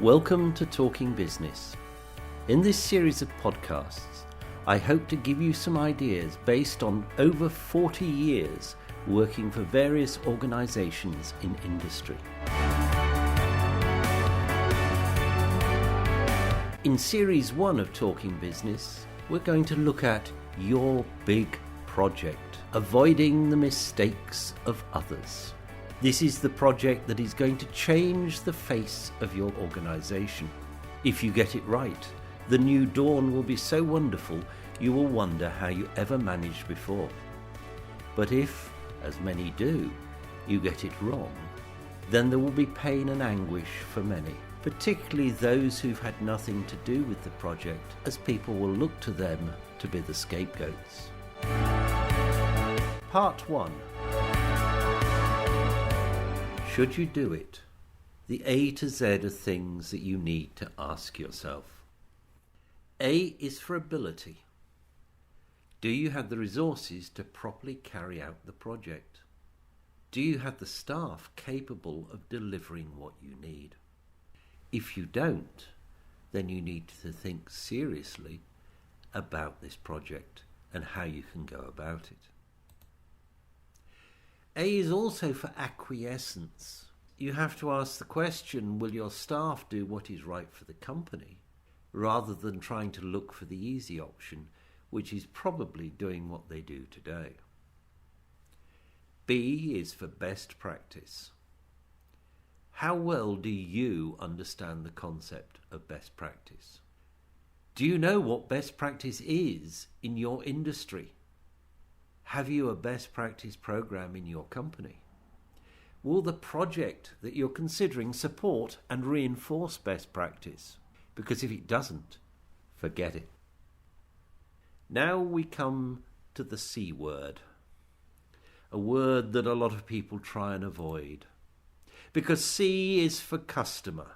Welcome to Talking Business. In this series of podcasts, I hope to give you some ideas based on over 40 years working for various organisations in industry. In Series 1 of Talking Business, we're going to look at your big project, avoiding the mistakes of others. This is the project that is going to change the face of your organisation. If you get it right, the new dawn will be so wonderful you will wonder how you ever managed before. But if, as many do, you get it wrong, then there will be pain and anguish for many, particularly those who've had nothing to do with the project, as people will look to them to be the scapegoats. Part 1. Should you do it? The A to Z of things that you need to ask yourself. A is for ability. Do you have the resources to properly carry out the project? Do you have the staff capable of delivering what you need? If you don't, then you need to think seriously about this project and how you can go about it. A is also for acquiescence. You have to ask the question, will your staff do what is right for the company, rather than trying to look for the easy option, which is probably doing what they do today. B is for best practice. How well do you understand the concept of best practice? Do you know what best practice is in your industry? Have you a best practice program in your company? Will the project that you're considering support and reinforce best practice? Because if it doesn't, forget it. Now we come to the C word, a word that a lot of people try and avoid, because C is for customer.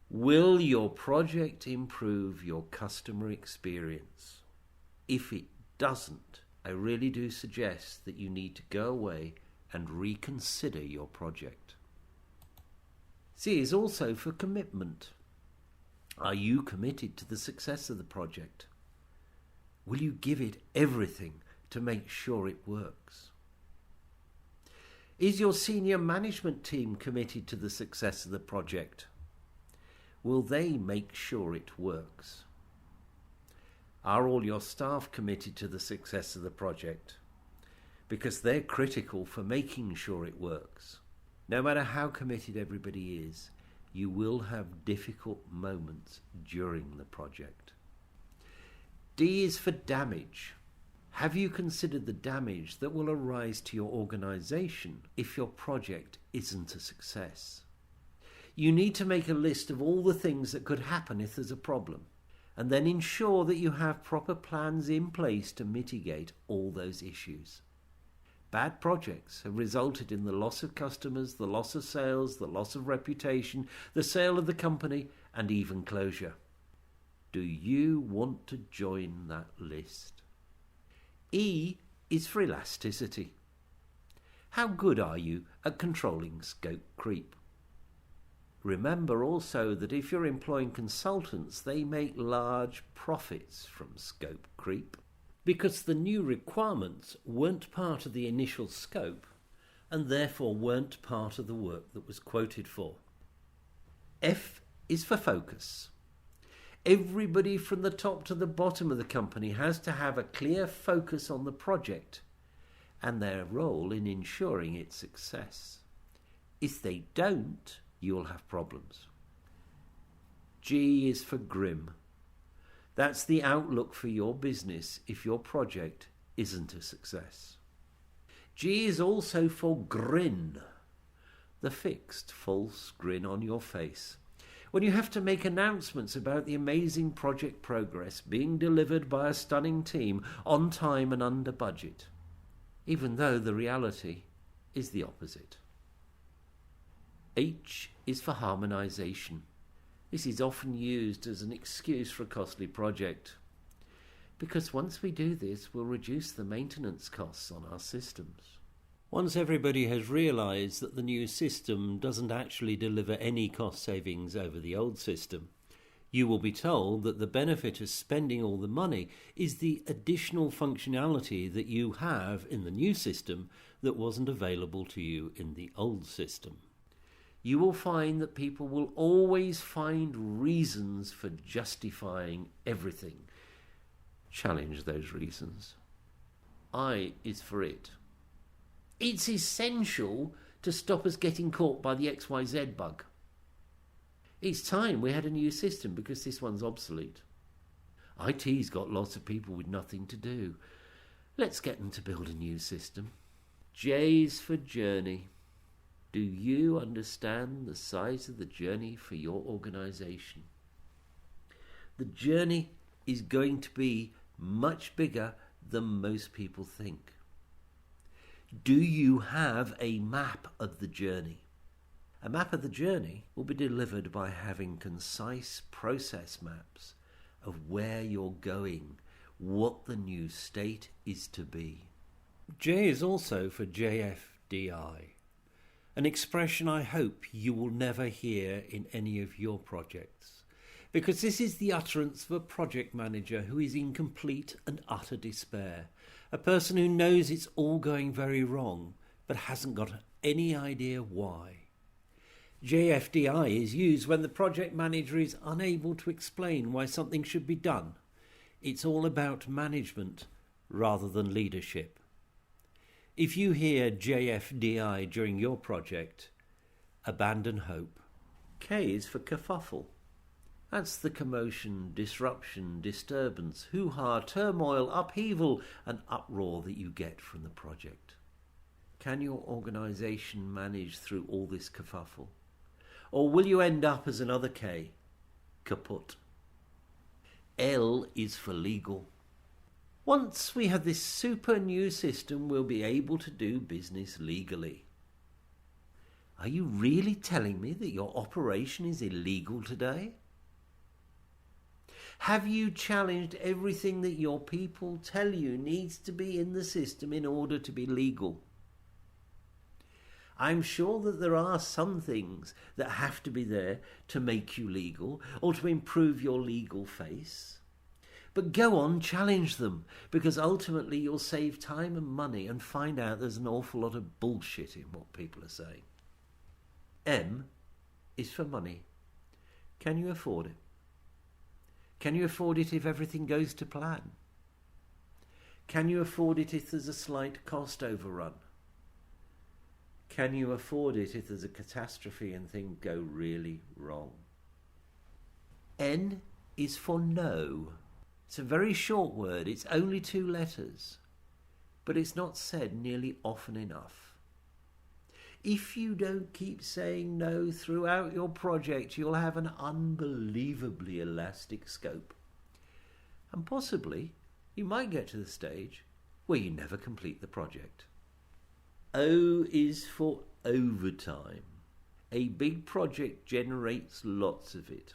Will your project improve your customer experience? If it doesn't, I really do suggest that you need to go away and reconsider your project. C is also for commitment. Are you committed to the success of the project? Will you give it everything to make sure it works? Is your senior management team committed to the success of the project? Will they make sure it works? Are all your staff committed to the success of the project? Because they're critical for making sure it works. No matter how committed everybody is, you will have difficult moments during the project. D is for damage. Have you considered the damage that will arise to your organisation if your project isn't a success? You need to make a list of all the things that could happen if there's a problem, and then ensure that you have proper plans in place to mitigate all those issues. Bad projects have resulted in the loss of customers, the loss of sales, the loss of reputation, the sale of the company, and even closure. Do you want to join that list? E is for elasticity. How good are you at controlling scope creep? Remember also that if you're employing consultants, they make large profits from scope creep because the new requirements weren't part of the initial scope and therefore weren't part of the work that was quoted for. F is for focus. Everybody from the top to the bottom of the company has to have a clear focus on the project and their role in ensuring its success. If they don't, you'll have problems. G is for grim. That's the outlook for your business if your project isn't a success. G is also for grin, the fixed false grin on your face, when you have to make announcements about the amazing project progress being delivered by a stunning team on time and under budget, even though the reality is the opposite. H is for harmonization. This is often used as an excuse for a costly project, because once we do this, we'll reduce the maintenance costs on our systems. Once everybody has realised that the new system doesn't actually deliver any cost savings over the old system, you will be told that the benefit of spending all the money is the additional functionality that you have in the new system that wasn't available to you in the old system. You will find that people will always find reasons for justifying everything. Challenge those reasons. I is for it. It's essential to stop us getting caught by the XYZ bug. It's time we had a new system because this one's obsolete. IT's got lots of people with nothing to do. Let's get them to build a new system. J's for journey. Do you understand the size of the journey for your organisation? The journey is going to be much bigger than most people think. Do you have a map of the journey? A map of the journey will be delivered by having concise process maps of where you're going, what the new state is to be. J is also for JFDI, an expression I hope you will never hear in any of your projects, because this is the utterance of a project manager who is in complete and utter despair, a person who knows it's all going very wrong but hasn't got any idea why. JFDI is used when the project manager is unable to explain why something should be done. It's all about management rather than leadership. If you hear JFDI during your project, abandon hope. K is for kerfuffle. That's the commotion, disruption, disturbance, hoo-ha, turmoil, upheaval and uproar that you get from the project. Can your organisation manage through all this kerfuffle? Or will you end up as another K? Kaput. L is for legal. Once we have this super new system, we'll be able to do business legally. Are you really telling me that your operation is illegal today? Have you challenged everything that your people tell you needs to be in the system in order to be legal? I'm sure that there are some things that have to be there to make you legal or to improve your legal face. But go on, challenge them, because ultimately you'll save time and money and find out there's an awful lot of bullshit in what people are saying. M is for money. Can you afford it? Can you afford it if everything goes to plan? Can you afford it if there's a slight cost overrun? Can you afford it if there's a catastrophe and things go really wrong? N is for no. It's a very short word. It's only 2 letters. But it's not said nearly often enough. If you don't keep saying no throughout your project, you'll have an unbelievably elastic scope. And possibly, you might get to the stage where you never complete the project. O is for overtime. A big project generates lots of it.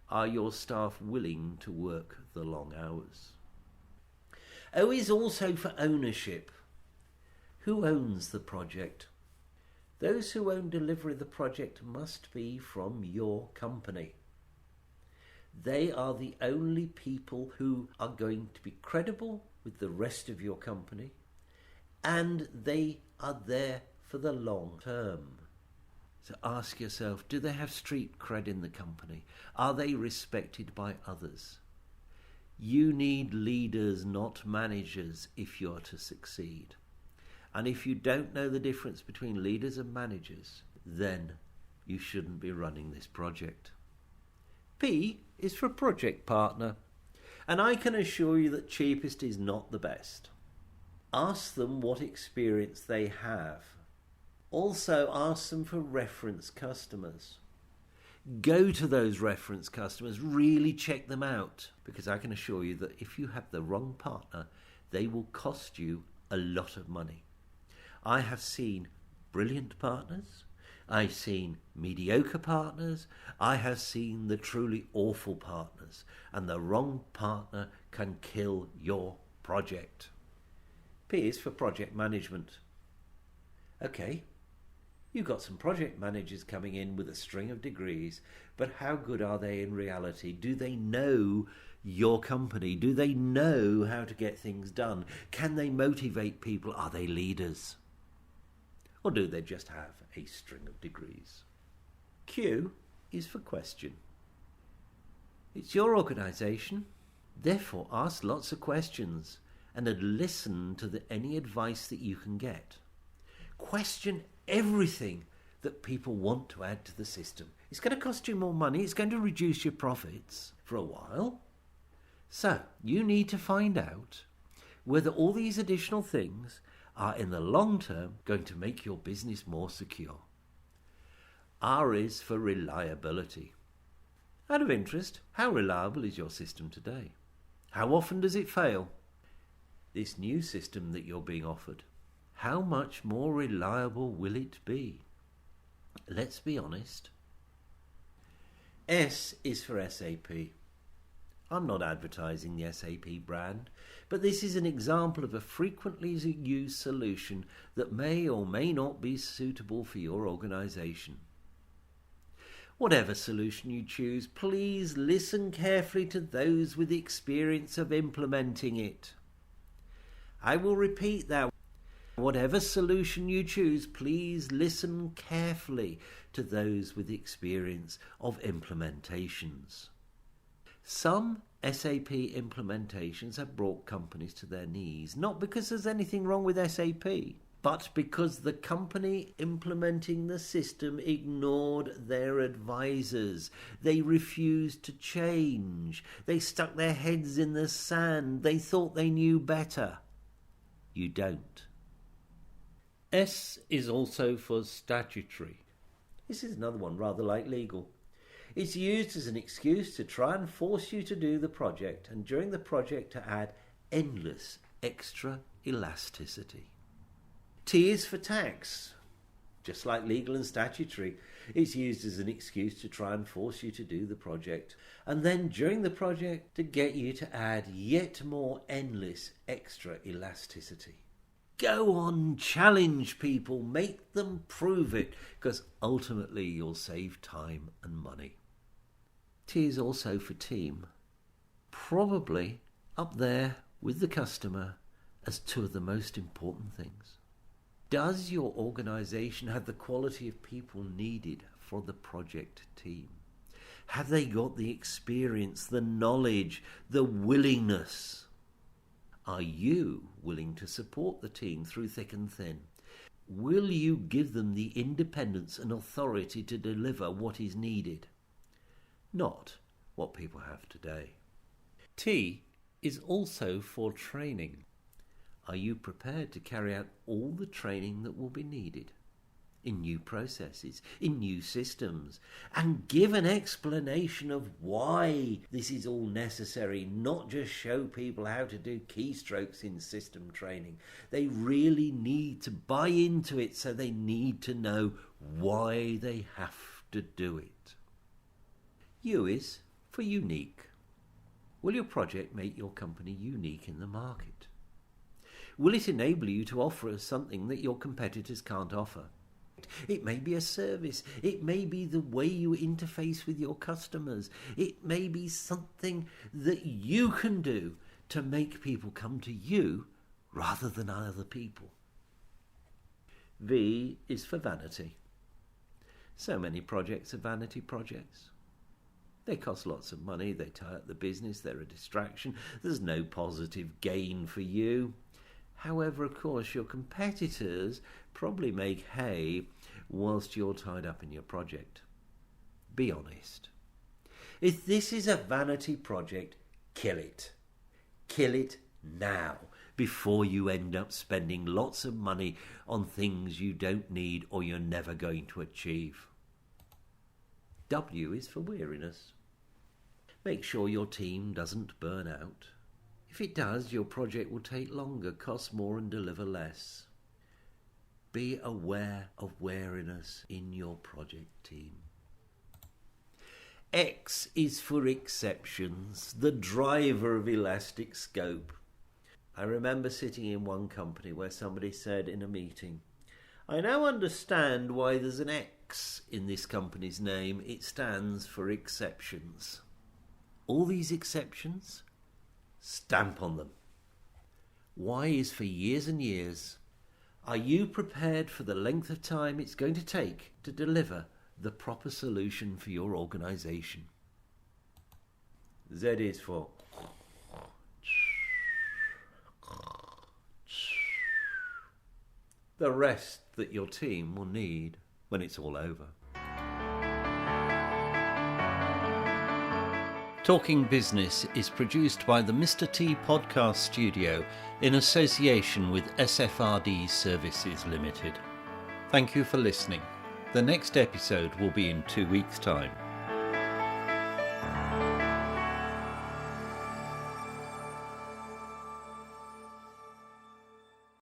Are your staff willing to work the long hours? O is also for ownership. Who owns the project? Those who own delivery of the project must be from your company. They are the only people who are going to be credible with the rest of your company, and they are there for the long term. So ask yourself, do they have street cred in the company? Are they respected by others? You need leaders, not managers, if you're to succeed. And if you don't know the difference between leaders and managers, then you shouldn't be running this project. P is for project partner. And I can assure you that cheapest is not the best. Ask them what experience they have. Also ask them for reference customers. Go to those reference customers, really check them out, because I can assure you that if you have the wrong partner, they will cost you a lot of money. I have seen brilliant partners, I've seen mediocre partners, I have seen the truly awful partners, and the wrong partner can kill your project. P is for project management. Okay, you've got some project managers coming in with a string of degrees, but how good are they in reality? Do they know your company? Do they know how to get things done? Can they motivate people? Are they leaders? Or do they just have a string of degrees? Q is for question. It's your organisation, therefore ask lots of questions and listen to any advice that you can get. Question everything that people want to add to the system. It's going to cost you more money, it's going to reduce your profits for a while. So you need to find out whether all these additional things are in the long term going to make your business more secure. R is for reliability. Out of interest, how reliable is your system today? How often does it fail? This new system that you're being offered, how much more reliable will it be? Let's be honest. S is for SAP. I'm not advertising the SAP brand, but this is an example of a frequently used solution that may or may not be suitable for your organisation. Whatever solution you choose, please listen carefully to those with experience of implementing it. I will repeat that. Whatever solution you choose, please listen carefully to those with experience of implementations. Some SAP implementations have brought companies to their knees, not because there's anything wrong with SAP, but because the company implementing the system ignored their advisors. They refused to change. They stuck their heads in the sand. They thought they knew better. You don't. S is also for statutory. This is another one rather like legal. It's used as an excuse to try and force you to do the project, and during the project to add endless extra elasticity. T is for tax. Just like legal and statutory, it's used as an excuse to try and force you to do the project, and then during the project to get you to add yet more endless extra elasticity. Go on, challenge people, make them prove it, because ultimately you'll save time and money. T is also for team. Probably up there with the customer as two of the most important things. Does your organisation have the quality of people needed for the project team? Have they got the experience, the knowledge, the willingness? Are you willing to support the team through thick and thin? Will you give them the independence and authority to deliver what is needed? Not what people have today. T is also for training. Are you prepared to carry out all the training that will be needed in new processes, in new systems, and give an explanation of why this is all necessary, not just show people how to do keystrokes in system training. They really need to buy into it, so they need to know why they have to do it. U is for unique. Will your project make your company unique in the market? Will it enable you to offer something that your competitors can't offer? It may be a service. It may be the way you interface with your customers. It may be something that you can do to make people come to you rather than other people. V is for vanity. So many projects are vanity projects. They cost lots of money, they tie up the business, they're a distraction, there's no positive gain for you. However, of course, your competitors probably make hay whilst you're tied up in your project. Be honest. If this is a vanity project, kill it. Kill it now, before you end up spending lots of money on things you don't need or you're never going to achieve. W is for weariness. Make sure your team doesn't burn out. If it does, your project will take longer, cost more and deliver less. Be aware of weariness in your project team. X is for exceptions, the driver of elastic scope. I remember sitting in one company where somebody said in a meeting, I now understand why there's an X in this company's name. It stands for exceptions. All these exceptions? Stamp on them. Y is for years and years. Are you prepared for the length of time it's going to take to deliver the proper solution for your organisation? Z is for the rest that your team will need when it's all over. Talking Business is produced by the Mr. T Podcast Studio in association with SFRD Services Limited. Thank you for listening. The next episode will be in 2 weeks' time.